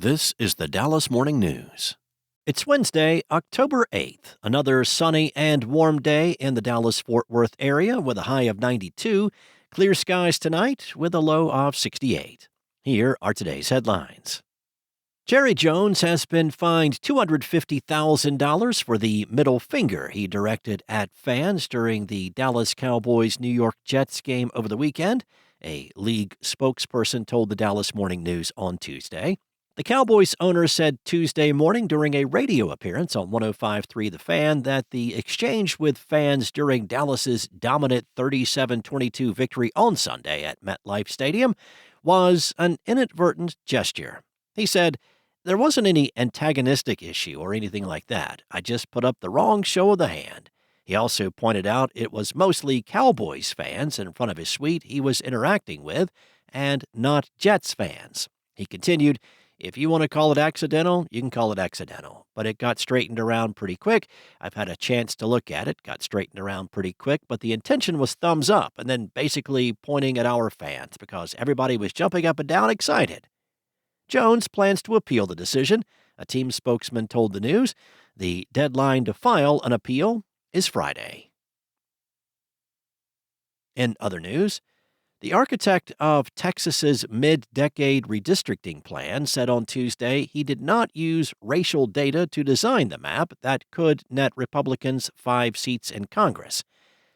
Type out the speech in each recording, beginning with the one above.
This is the Dallas Morning News. It's Wednesday, October 8th, another sunny and warm day in the Dallas-Fort Worth area with a high of 92, clear skies tonight with a low of 68. Here are today's headlines. Jerry Jones has been fined $250,000 for the middle finger he directed at fans during the Dallas Cowboys-New York Jets game over the weekend, a league spokesperson told the Dallas Morning News on Tuesday. The Cowboys owner said Tuesday morning during a radio appearance on 105.3 The Fan that the exchange with fans during Dallas's dominant 37-22 victory on Sunday at MetLife Stadium was an inadvertent gesture. He said, "There wasn't any antagonistic issue or anything like that. I just put up the wrong show of the hand." He also pointed out it was mostly Cowboys fans in front of his suite he was interacting with and not Jets fans. He continued, "If you want to call it accidental, you can call it accidental. But it got straightened around pretty quick. I've had a chance to look at it, got straightened around pretty quick, but the intention was thumbs up and then basically pointing at our fans because everybody was jumping up and down excited." Jones plans to appeal the decision, a team spokesman told the News. The deadline to file an appeal is Friday. In other news, the architect of Texas's mid-decade redistricting plan said on Tuesday he did not use racial data to design the map that could net Republicans 5 seats in Congress.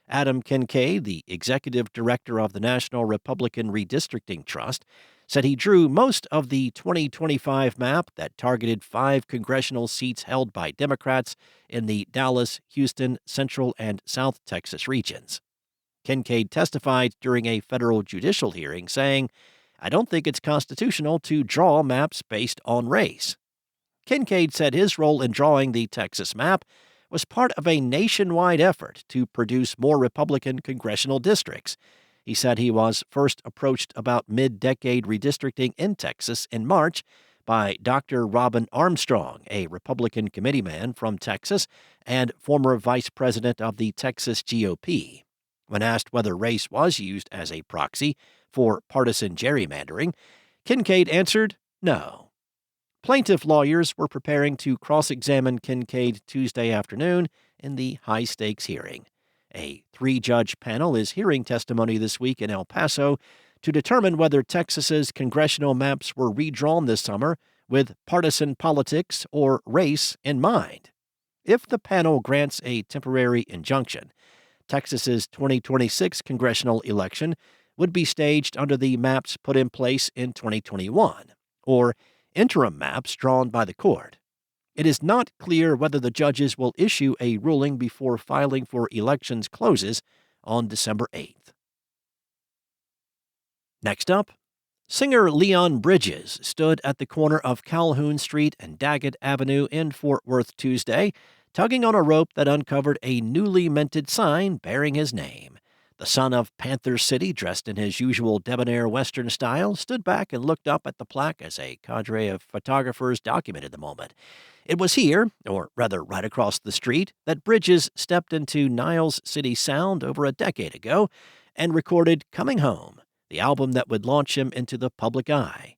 Adam Kincaid, the executive director of the National Republican Redistricting Trust, said he drew most of the 2025 map that targeted 5 congressional seats held by Democrats in the Dallas, Houston, Central, and South Texas regions. Kincaid testified during a federal judicial hearing, saying, "I don't think it's constitutional to draw maps based on race." Kincaid said his role in drawing the Texas map was part of a nationwide effort to produce more Republican congressional districts. He said he was first approached about mid-decade redistricting in Texas in March by Dr. Robin Armstrong, a Republican committeeman from Texas and former vice president of the Texas GOP. When asked whether race was used as a proxy for partisan gerrymandering, Kincaid answered no. Plaintiff lawyers were preparing to cross-examine Kincaid Tuesday afternoon in the high-stakes hearing. A 3-judge panel is hearing testimony this week in El Paso to determine whether Texas's congressional maps were redrawn this summer with partisan politics or race in mind. If the panel grants a temporary injunction, Texas's 2026 congressional election would be staged under the maps put in place in 2021, or interim maps drawn by the court. It is not clear whether the judges will issue a ruling before filing for elections closes on December 8th. Next up, singer Leon Bridges stood at the corner of Calhoun Street and Daggett Avenue in Fort Worth Tuesday, tugging on a rope that uncovered a newly minted sign bearing his name. The son of Panther City, dressed in his usual debonair Western style, stood back and looked up at the plaque as a cadre of photographers documented the moment. It was here, or rather right across the street, that Bridges stepped into Niles City Sound over a decade ago and recorded Coming Home, the album that would launch him into the public eye.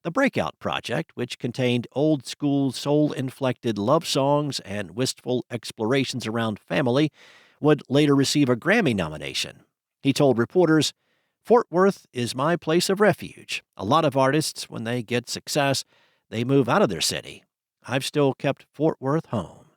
The Breakout Project, which contained old-school soul-inflected love songs and wistful explorations around family, would later receive a Grammy nomination. He told reporters, "Fort Worth is my place of refuge. A lot of artists, when they get success, they move out of their city. I've still kept Fort Worth home."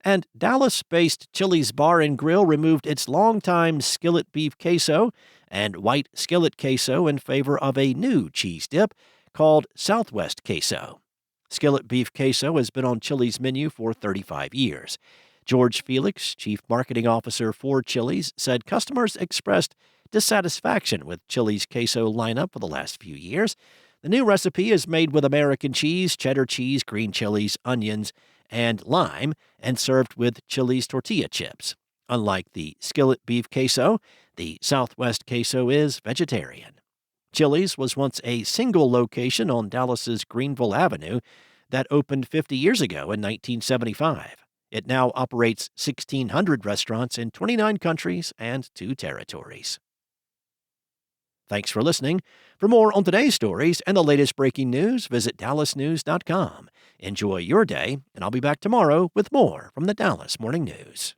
And Dallas-based Chili's Bar and Grill removed its longtime Skillet Beef Queso and white Skillet Queso in favor of a new cheese dip called Southwest Queso. Skillet Beef Queso has been on Chili's menu for 35 years. George Felix, chief marketing officer for Chili's, said customers expressed dissatisfaction with Chili's queso lineup for the last few years. The new recipe is made with American cheese, cheddar cheese, green chilies, onions, and lime, and served with Chili's tortilla chips. Unlike the Skillet Beef Queso, the Southwest Queso is vegetarian. Chili's was once a single location on Dallas's Greenville Avenue that opened 50 years ago in 1975. It now operates 1,600 restaurants in 29 countries and 2 territories. Thanks for listening. For more on today's stories and the latest breaking news, visit dallasnews.com. Enjoy your day, and I'll be back tomorrow with more from the Dallas Morning News.